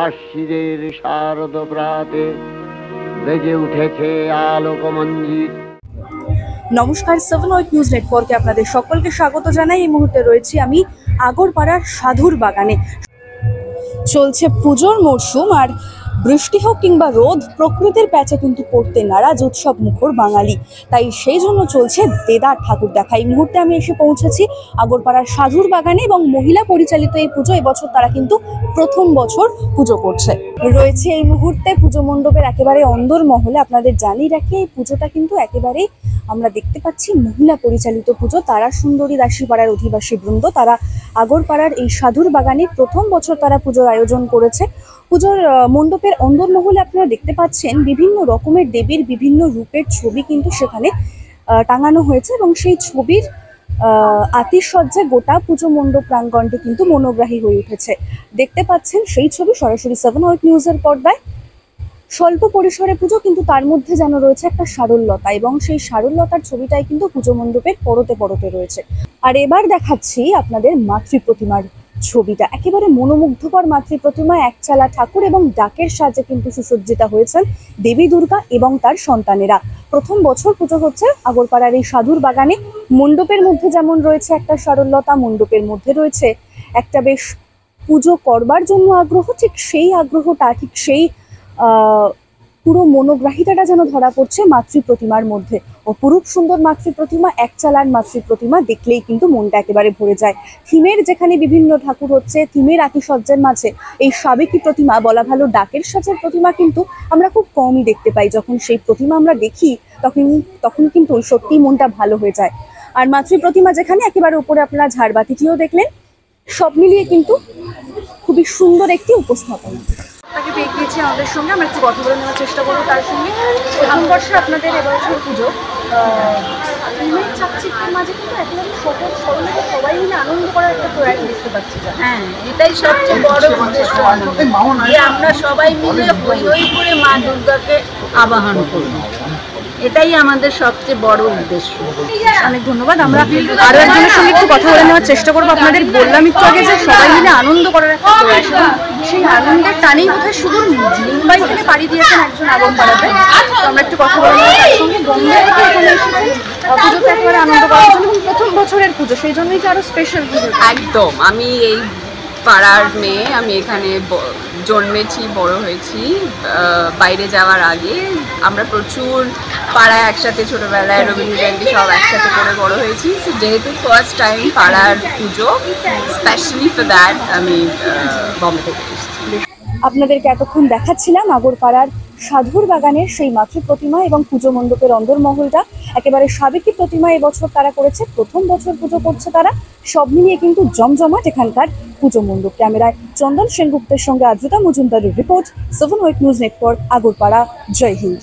আশ্বিনের শারদ প্রাতে বেজে উঠেছে আলোকমঞ্জিত। নমস্কার, 7 নিউজ নেটওয়ার্কে আপনাদের সকলকে স্বাগত জানাই। এই মুহূর্তে রয়েছি আমি আগরপাড়ার সাধুর বাগানে। চলছে পুজোর মরশুম, আর বৃষ্টি হোক কিংবা রোদ, প্রকৃতির প্যাচে কিন্তু পড়তে নারাজ উৎসব মুখর বাঙালি। তাই সেই জন্য চলছে দেদার ঠাকুর দেখা। এই মুহূর্তে আমি এসে পৌঁছেছি আগরপাড়ার সাধুর বাগানে, এবং মহিলা পরিচালিত এই পুজো। এবছর তারা কিন্তু প্রথম বছর পুজো করছে। রয়েছে এই মুহূর্তে পুজো মণ্ডপের একেবারে অন্দর মহলে। আপনাদের জানিয়ে রাখি, এই পুজোটা কিন্তু একেবারেই আমরা দেখতে পাচ্ছি মহিলা পরিচালিত পুজো। তারা সুন্দরী দাসীপাড়ার অধিবাসী বৃন্দ, তারা আগরপাড়ার এই সাধুর বাগানে প্রথম বছর তারা পুজোর আয়োজন করেছে। পুজোর মণ্ডপের অন্দরমহলে আপনারা দেখতে পাচ্ছেন বিভিন্ন রকমের দেবীর বিভিন্ন রূপের ছবি কিন্তু সেখানে টাঙানো হয়েছে, এবং সেই ছবির আতিশয্যে গোটা পুজো মণ্ডপ প্রাঙ্গণটি কিন্তু মনোগ্রাহী হয়ে উঠেছে। দেখতে পাচ্ছেন সেই ছবি সরাসরি 7 নিউজের পর্দায়। স্বল্প পরিসরে পুজো, কিন্তু তার মধ্যে যেন রয়েছে একটা সারল্যতা, এবং সেই সারল্যতার ছবিটাই কিন্তু পুজো মণ্ডপের পরতে পরতে রয়েছে। আর এবার দেখাচ্ছি আপনাদের মাতৃ প্রতিমার ছবিটা। একেবারে মনোমুগ্ধকর মাতৃ প্রতিমা, একচালা ঠাকুর এবং ডাকের সাজে কিন্তু সুসজ্জিতা হয়েছেন দেবী দুর্গা এবং তার সন্তানেরা। প্রথম বছর পুজো হচ্ছে আগরপাড়ার এই সাধুর বাগানে। মণ্ডপের মধ্যে যেমন রয়েছে একটা সারল্যতা, মণ্ডপের মধ্যে রয়েছে একটা বেশ পুজো করবার জন্য আগ্রহ, ঠিক সেই আগ্রহটা, ঠিক সেই পুরো মনোগ্রাহিতাটা যেন ধরা পড়ছে মাতৃ প্রতিমার মধ্যে। অপরূপ সুন্দর মাতৃ প্রতিমা, একচালার মাতৃ প্রতিমা দেখলেই কিন্তু মনটা একেবারে ভরে যায়। থিমের যেখানে বিভিন্ন ঠাকুর হচ্ছে, থিমের আতিশয্যের মাঝে এই সাবেকি প্রতিমা, বলা ভালো ডাকের সাজের প্রতিমা কিন্তু আমরা খুব কমই দেখতে পাই। যখন সেই প্রতিমা আমরা দেখি তখন কিন্তু সত্যিই মনটা ভালো হয়ে যায়। আর মাতৃ প্রতিমা যেখানে, একেবারে উপরে আপনারা ঝাড়বাতিটিও দেখলেন। সব মিলিয়ে কিন্তু খুবই সুন্দর একটি উপস্থাপনা। তাকে পেয়ে গিয়েছি আমাদের সঙ্গে, আমরা একটু কথা বলে নেওয়ার চেষ্টা করবো তার সঙ্গে। প্রথম বর্ষে আপনাদের এবছর পুজো, চাকচিক্যের মাঝে কিন্তু একেবারে সহজ সরলভাবে সবাই মিলে আনন্দ করার একটা প্রয়াস দেখতে পাচ্ছি। হ্যাঁ, এটাই সবচেয়ে বড় উদ্দেশ্য, যে আমরা সবাই মিলে হই হই করে মা দুর্গাকে আবাহন করব। এটাই আমাদের সবচেয়ে বড় উদ্দেশ্য। অনেক ধন্যবাদ। আমরা আরো একজনের সঙ্গে একটু কথা বলে নেওয়ার চেষ্টা করবো। আপনাদের বললাম একটু আগে যে সবাই মিলে আনন্দ করার একটা প্রয়াস, সেই আনন্দের টানেই বোধহয় শুধু মুম্বাই থেকে পাড়ি দিয়েছেন একজন আগরপাড়াতে। তো আমরা একটু কথা বলে নেওয়ার তার সঙ্গে। বম্বে থেকে এখানে এসেছেন পুজোতে একেবারে আনন্দ করার জন্য, এবং প্রথম বছরের পুজো, সেই জন্যই যে আরো স্পেশাল পুজো। একদম, আমি এই পাড়ার মেয়ে, আমি এখানে জন্মেছি, বড় হয়েছি। বাইরে যাওয়ার আগে আমরা প্রচুর পাড়ায় একসাথে ছোটবেলায় রবীন্দ্র জয়ন্তী সব একসাথে করে বড় হয়েছি। যেহেতু ফার্স্ট টাইম পাড়ার পুজো, স্পেশালি ফর দ্যাট আমি বম্বে থেকে এসেছি। আপনাদেরকে এতক্ষণ দেখাচ্ছিলাম আগরপাড়ার সাধুর বাগানের সেই মাতৃ প্রতিমা এবং পুজো মণ্ডপের অন্দরমহলটা। একেবারে সাবেকি প্রতিমা এবছর তারা করেছে, প্রথম বছর পুজো করছে তারা। সব মিলিয়ে কিন্তু জমজমাট এখানকার পুজো মণ্ডপ। ক্যামেরায় চন্দন সেনগুপ্তের সঙ্গে আদ্রিতা মজুমদারের রিপোর্ট, 7 নিউজ নেটওয়ার্ক, আগরপাড়া। জয় হিন্দ।